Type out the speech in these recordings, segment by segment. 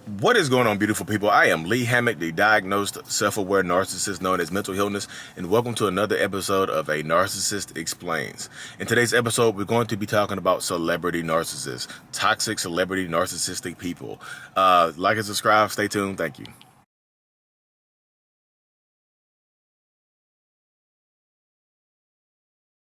What is going on, beautiful people? I am Lee Hammock, the diagnosed self-aware narcissist known as mental illness, and welcome to another episode of A Narcissist Explains. In today's episode, we're going to be talking about celebrity narcissists, toxic celebrity narcissistic people. Like and subscribe, stay tuned, thank you.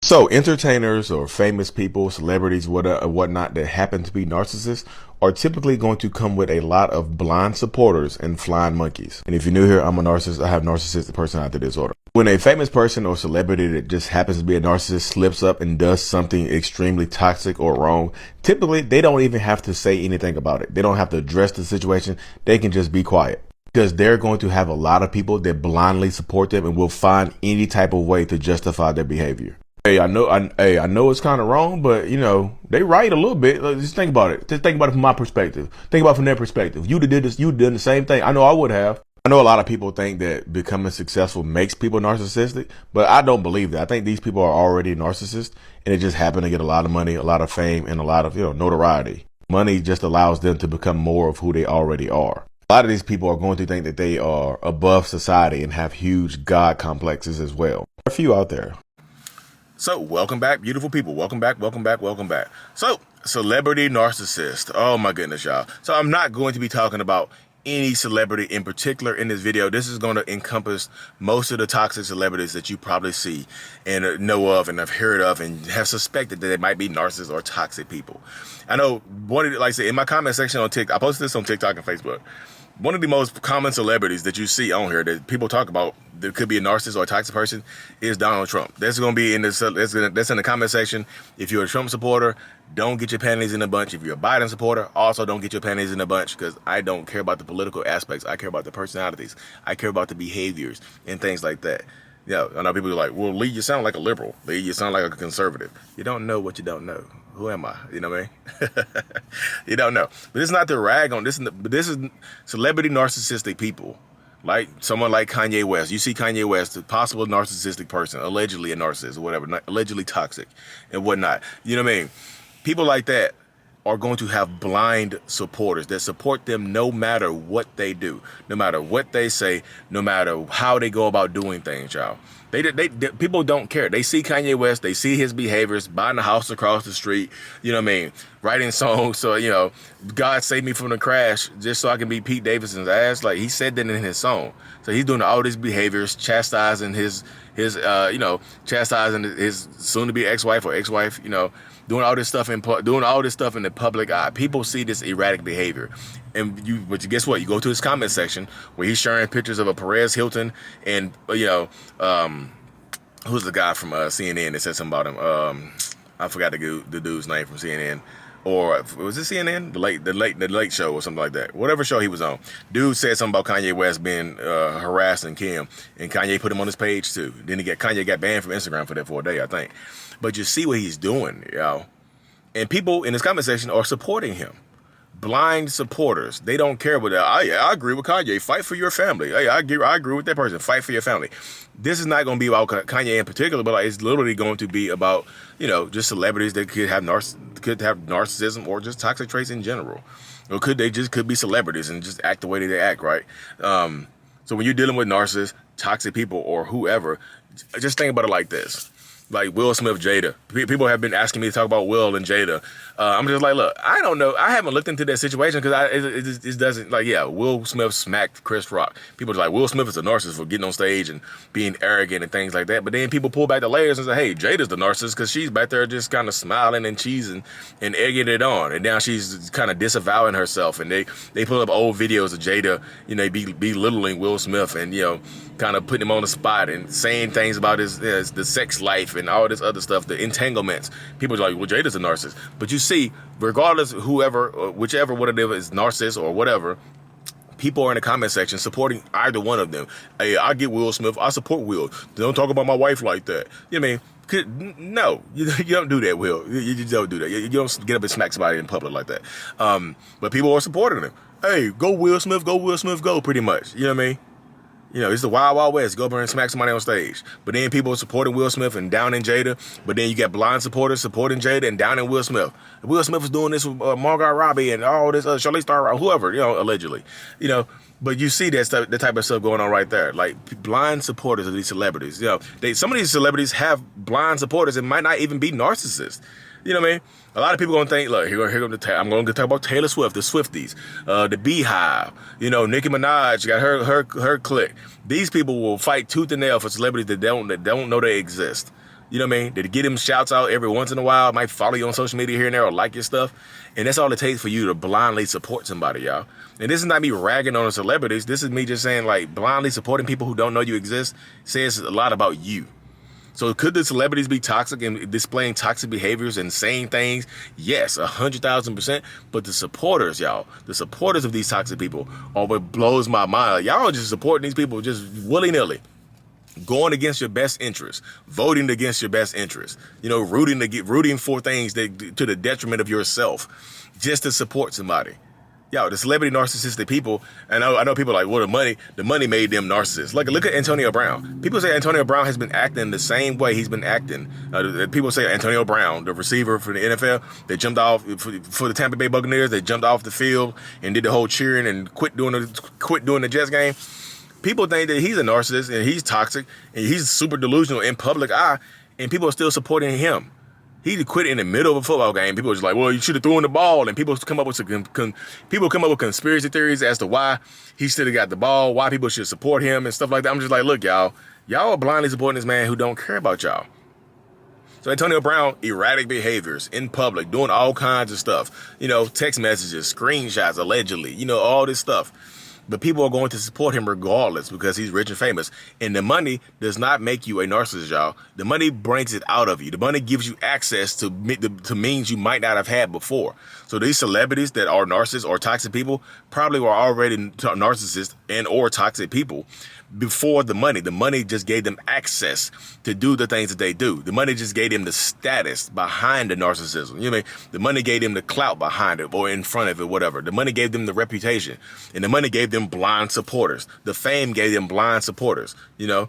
So, entertainers or famous people, celebrities, whatnot that happen to be narcissists are typically going to come with a lot of blind supporters and flying monkeys. And if you're new here, I'm a narcissist. I have narcissistic personality disorder. When a famous person or celebrity that just happens to be a narcissist slips up and does something extremely toxic or wrong, typically they don't even have to say anything about it. They don't have to address the situation. They can just be quiet, because they're going to have a lot of people that blindly support them and will find any type of way to justify their behavior. Hey, I know it's kind of wrong, but they right a little bit. Just think about it. Just think about it from my perspective. Think about it from their perspective. You'd have did this. You'd done the same thing. I know I would have. I know a lot of people think that becoming successful makes people narcissistic, but I don't believe that. I think these people are already narcissists, and they just happen to get a lot of money, a lot of fame, and a lot of notoriety. Money just allows them to become more of who they already are. A lot of these people are going to think that they are above society and have huge God complexes as well. There are a few out there. So, welcome back, beautiful people. Welcome back. So, celebrity narcissist. Oh my goodness, y'all. So, I'm not going to be talking about any celebrity in particular in this video. This is going to encompass most of the toxic celebrities that you probably see and know of and have heard of and have suspected that they might be narcissists or toxic people. I know, like I said, in my comment section on TikTok, I posted this on TikTok and Facebook. One of the most common celebrities that you see on here that people talk about that could be a narcissist or a toxic person is Donald Trump. That's going to be in this. That's in the comment section. If you're a Trump supporter, don't get your panties in a bunch. If you're a Biden supporter, also don't get your panties in a bunch, because I don't care about the political aspects. I care about the personalities. I care about the behaviors and things like that. Yeah, I know people are like, well, Lee, you sound like a liberal. Lee, you sound like a conservative. You don't know what you don't know. Who am I? You know what I mean? You don't know. But it's not to rag on this. But this is celebrity narcissistic people. Like someone like Kanye West. You see Kanye West, a possible narcissistic person, allegedly a narcissist or whatever, allegedly toxic and whatnot. You know what I mean? People like that are going to have blind supporters that support them no matter what they do, no matter what they say, no matter how they go about doing things, y'all. People don't care. They see Kanye West, they see his behaviors, buying a house across the street, you know what I mean, writing songs, so, God save me from the crash just so I can be Pete Davidson's ass. Like, he said that in his song. So he's doing all these behaviors, chastising his soon-to-be ex-wife or ex-wife, doing all this stuff in the public eye. People see this erratic behavior, but guess what? You go to his comment section where he's sharing pictures of a Perez Hilton and who's the guy from CNN that said something about him? I forgot the dude's name from CNN. Or was it CNN? The late show or something like that. Whatever show he was on. Dude said something about Kanye West being harassing Kim, and Kanye put him on his page too. Then Kanye got banned from Instagram for that for a day, I think. But you see what he's doing, y'all. And people in his comment section are supporting him. Blind supporters. They don't care what I agree with Kanye. Fight for your family. Hey, I agree with that person. Fight for your family. This is not going to be about Kanye in particular, but it's literally going to be about just celebrities that could have narcissism or just toxic traits in general, or could be celebrities and just act the way they act, right? So when you're dealing with narcissists, toxic people, or whoever, just think about it like this. Like Will Smith, Jada. People have been asking me to talk about Will and Jada. I'm just like, look, I don't know. I haven't looked into that situation because it doesn't, Will Smith smacked Chris Rock. People are like, Will Smith is a narcissist for getting on stage and being arrogant and things like that. But then people pull back the layers and say, hey, Jada's the narcissist because she's back there just kind of smiling and cheesing and egging it on. And now she's kind of disavowing herself. And they pull up old videos of Jada, belittling Will Smith and, kind of putting him on the spot and saying things about the sex life and all this other stuff, the entanglements. People are like, well, Jada's a narcissist. But you see, regardless, whichever what it is, narcissist or whatever, people are in the comment section supporting either one of them. Hey, I get Will Smith. I support Will. Don't talk about my wife like that. You know what I mean? No, you don't do that, Will. You just don't do that. You don't get up and smack somebody in public like that. But people are supporting him. Hey, go Will Smith, go, pretty much. You know what I mean? You know, it's the Wild Wild West. Go over and smack somebody on stage. But then people supporting Will Smith and downing Jada. But then you got blind supporters supporting Jada and downing Will Smith. Will Smith was doing this with Margot Robbie and all this Charlize Theron, whoever, you know, allegedly. You know, but you see that stuff, the type of stuff going on right there. Like blind supporters of these celebrities. You know, some of these celebrities have blind supporters and might not even be narcissists. You know what I mean? A lot of people gonna think, look, I'm gonna talk about Taylor Swift, the Swifties, the Beehive. You know, Nicki Minaj got her clique. These people will fight tooth and nail for celebrities that don't know they exist. You know what I mean? They get them shouts out every once in a while, might follow you on social media here and there or like your stuff. And that's all it takes for you to blindly support somebody, y'all. And this is not me ragging on the celebrities. This is me just saying, like, blindly supporting people who don't know you exist says a lot about you. So could the celebrities be toxic and displaying toxic behaviors and saying things? Yes, 100,000%. But the supporters, y'all, the supporters of these toxic people are what blows my mind. Like, y'all are just supporting these people just willy-nilly, going against your best interest, voting against your best interest, you know, rooting for things that to the detriment of yourself, just to support somebody. Yo, the celebrity narcissistic people, and I know people are like, well, the money made them narcissists. Look at Antonio Brown. People say Antonio Brown has been acting the same way he's been acting. People say Antonio Brown, the receiver for the NFL, they jumped off for the Tampa Bay Buccaneers. They jumped off the field and did the whole cheering and quit doing the Jets game. People think that he's a narcissist and he's toxic and he's super delusional in public eye, and people are still supporting him. He quit in the middle of a football game. People are just like, well, you should have thrown the ball. And people come up with conspiracy theories as to why he should have got the ball, why people should support him and stuff like that. I'm just like, look, y'all are blindly supporting this man who don't care about y'all. So Antonio Brown, erratic behaviors in public, doing all kinds of stuff, you know, text messages, screenshots, allegedly, you know, all this stuff. But people are going to support him regardless because he's rich and famous. And the money does not make you a narcissist, y'all. The money brings it out of you. The money gives you access to means you might not have had before. So these celebrities that are narcissists or toxic people probably were already narcissists and or toxic people before the money. The money just gave them access to do the things that they do. The money just gave them the status behind the narcissism. You know what I mean? The money gave them the clout behind it or in front of it, whatever. The money gave them the reputation. And the money gave them blind supporters. The fame gave them blind supporters. You know,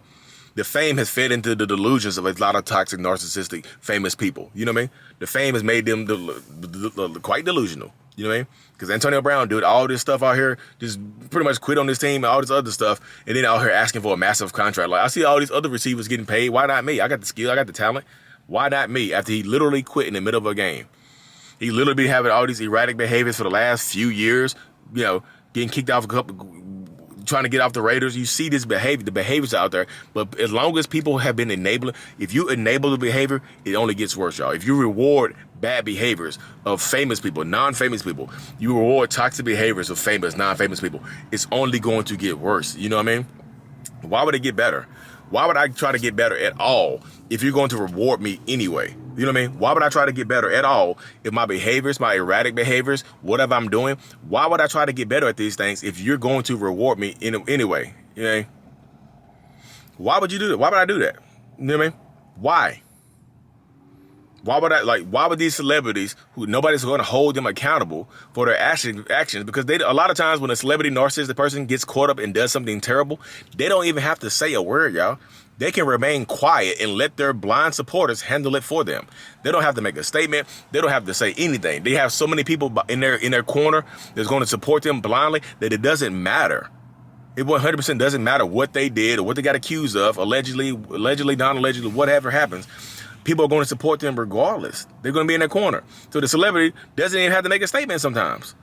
the fame has fed into the delusions of a lot of toxic, narcissistic, famous people. You know what I mean? The fame has made them quite delusional. You know what I mean? Because Antonio Brown did all this stuff out here, just pretty much quit on this team and all this other stuff, and then out here asking for a massive contract. Like, I see all these other receivers getting paid. Why not me? I got the skill. I got the talent. Why not me? After he literally quit in the middle of a game. He literally been having all these erratic behaviors for the last few years, you know, getting kicked off trying to get off the Raiders. You see this behavior, the behaviors out there. But as long as people have been enabling, if you enable the behavior, it only gets worse, y'all. If you reward bad behaviors of famous people, non-famous people, you reward toxic behaviors of famous, non-famous people, it's only going to get worse. You know what I mean? Why would it get better? Why would I try to get better at all if you're going to reward me anyway? You know what I mean? Why would I try to get better at all if my behaviors, my erratic behaviors, whatever I'm doing, why would I try to get better at these things if you're going to reward me anyway? You know? Why would you do that? Why would I do that? You know what I mean? Why? Why would these celebrities who nobody's going to hold them accountable for their actions? Because a lot of times when a celebrity narcissistic person gets caught up and does something terrible, they don't even have to say a word, y'all. They can remain quiet and let their blind supporters handle it for them. They don't have to make a statement. They don't have to say anything. They have so many people in their corner that's going to support them blindly that it doesn't matter. It 100% doesn't matter what they did or what they got accused of, allegedly, non-allegedly, whatever happens. People are going to support them regardless. They're going to be in their corner. So the celebrity doesn't even have to make a statement sometimes.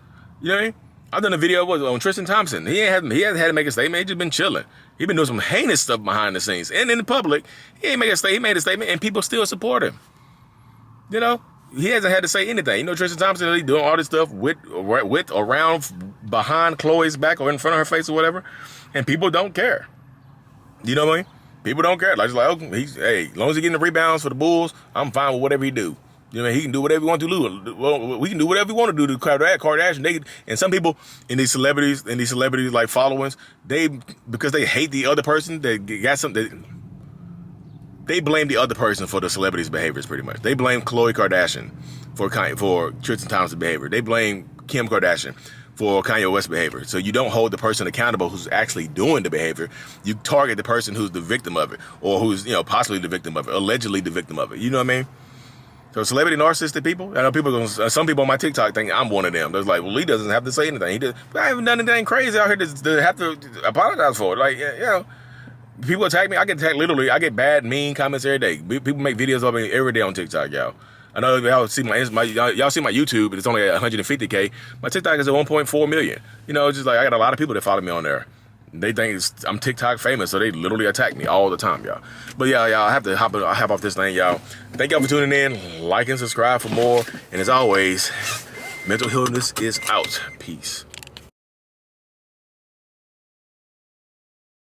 You know what I mean? I've done a video on Tristan Thompson. He hasn't had to make a statement. He's just been chilling. He's been doing some heinous stuff behind the scenes. And in the public, he made a statement and people still support him. You know? He hasn't had to say anything. You know, Tristan Thompson, he's doing all this stuff with, around, behind Chloe's back or in front of her face or whatever. And people don't care. You know what I mean? People don't care. Like, okay, as long as he's getting the rebounds for the Bulls, I'm fine with whatever he do. You know, he can do whatever he wants to do. Well, we can do whatever we want to do to Kardashian. And some people in these celebrities like followings, because they hate the other person, they got something. They blame the other person for the celebrity's behaviors. Pretty much, they blame Khloe Kardashian for Tristan Thompson's behavior. They blame Kim Kardashian for Kanye West behavior. So you don't hold the person accountable who's actually doing the behavior. You target the person who's the victim of it, or who's, you know, possibly the victim of it, allegedly the victim of it. You know what I mean? So celebrity narcissistic people, I know some people on my TikTok think I'm one of them. They're like, well, he doesn't have to say anything. I haven't done anything crazy out here to have to apologize for it. Like, you know, people attack me. I get attacked literally. I get bad, mean comments every day. People make videos of me every day on TikTok, y'all. I know y'all see y'all see my YouTube, and it's only at 150K. My TikTok is at 1.4 million. You know, it's just like I got a lot of people that follow me on there. They think I'm TikTok famous, so they literally attack me all the time, y'all. But yeah, y'all, I have to hop off this thing, y'all. Thank y'all for tuning in. Like and subscribe for more. And as always, mental illness is out. Peace.